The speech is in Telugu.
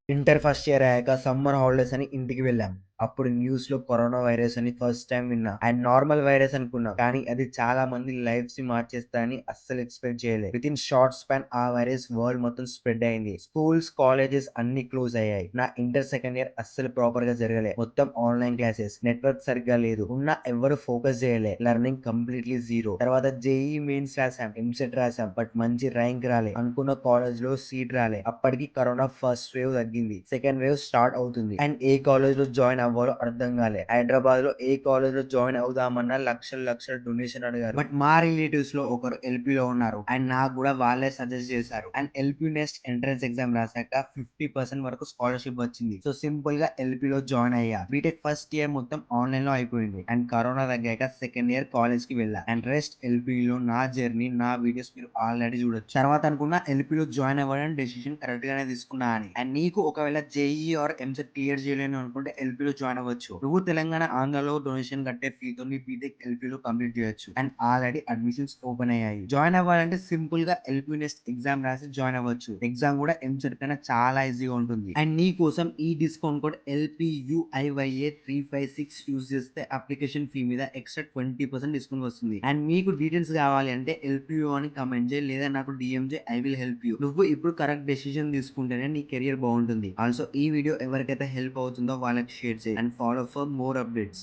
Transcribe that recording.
ఇంటర్ ఫస్ట్ ఇయర్ అయ్యాక సమ్మర్ హాలిడేస్ అని ఇంటికి వెళ్ళాం. అప్పుడు న్యూస్ లో కరోనా వైరస్ అని ఫస్ట్ టైం విన్నా. అండ్ నార్మల్ వైరస్ అనుకున్నా, కానీ అది చాలా మంది లైఫ్స్ ని మార్చేస్తాయని అస్సలు ఎక్స్పెక్ట్ చేయలేదు. విత్ ఇన్ షార్ట్ స్పాన్ ఆ వైరస్ వరల్డ్ మొత్తం స్ప్రెడ్ అయింది. స్కూల్స్, కాలేజెస్ అన్ని క్లోజ్ అయ్యాయి. నా ఇంటర్ సెకండ్ ఇయర్ అస్సలు ప్రాపర్ గా జరగలే. మొత్తం ఆన్లైన్ క్లాసెస్, నెట్వర్క్ సరిగ్గా లేదు, ఉన్న ఎవరు ఫోకస్ చేయలే. Learning completely zero. తర్వాత జేఈ మెయిన్స్ రాసాం, ఎంసెట్ రాసాం, బట్ మంచి ర్యాంక్ రాలే. అనుకున్న కాలేజ్ లో సీట్ రాలే. అప్పటికి కరోనా ఫస్ట్ వేవ్ తగ్గింది, సెకండ్ వేవ్ స్టార్ట్ అవుతుంది. అండ్ ఏ కాలేజ్ లో జాయిన్ అవ్వాలో అర్థం కాలే. హైదరాబాద్ లో ఏ కాలేజ్ లో జాయిన్ అవుదామన్నా లక్షల లక్షల డొనేషన్ అడిగారు. బట్ మా రిలేటివ్స్ లో ఒకరు ఎల్పీ లో ఉన్నారు, అండ్ నాకు కూడా వాళ్ళే సజెస్ట్ చేశారు. And LP next entrance exam రాసాక 50% వరకు స్కాలర్షిప్ వచ్చింది. సో సింపుల్ గా ఎల్పీ లో జాయిన్ అయ్యా. బీటెక్ ఫస్ట్ ఇయర్ మొత్తం ఆన్లైన్ లో అయిపోయింది. అండ్ కరోనా తగ్గాక సెకండ్ ఇయర్ కాలేజ్ కి వెళ్ళా. అండ్ రెస్ట్ ఎల్పీ లో నా జర్నీ, నా వీడియోస్ మీరు ఆల్రెడీ చూడొచ్చు. తర్వాత అనుకున్నా ఎల్పీ లో జాయిన్ అవ్వడానికి డెసిషన్ కరెక్ట్ గానే తీసుకున్నా అని. అండ్ నీకు ఒకవేళ జేఈ ఆర్ ఎంసెట్ క్లియర్ చేయలేను అనుకుంటే ఎల్పీ లో జాయిన్ అవ్వచ్చు. నువ్వు తెలంగాణ, ఆంధ్రలో డొనేషన్ కట్టే ఫీతో నీ బీటెక్ ఎల్పీ లో కంప్లీట్ చేయొచ్చు. అండ్ ఆల్రెడీ అడ్మిషన్స్ ఓపెన్ అయ్యాయి. జాయిన్ అవ్వాలంటే సింపుల్ గా ఎల్పీ నెక్స్ట్ ఎగ్జామ్ రాసి జాయిన్ అవ్వచ్చు. ఎగ్జామ్ కూడా ఎంసెట్ కన్నా చాలా ఈజీగా ఉంటుంది. అండ్ నీ కోసం ఈ డిస్కౌంట్ కోడ్ LPUIYA356 యూజ్ చేస్తే అప్లికేషన్ ఫీ మీద ఎక్స్ట్రా 20% డిస్కౌంట్ వస్తుంది. అండ్ మీకు డీటెయిల్స్ కావాలి అంటే ఎల్పియు అని కమెంట్ చేయి, లేదా నాకు డిఎం చేయి, ఐ విల్ హెల్ప్ యూ. నువ్వు ఇప్పుడు కరెక్ట్ డెసిషన్ తీసుకుంటేనే నీ కెరియర్ బాగుంటుంది. ఆల్సో ఈ వీడియో ఎవరికైతే హెల్ప్ అవుతుందో వాళ్ళకి షేర్ చేయి. And follow for more updates.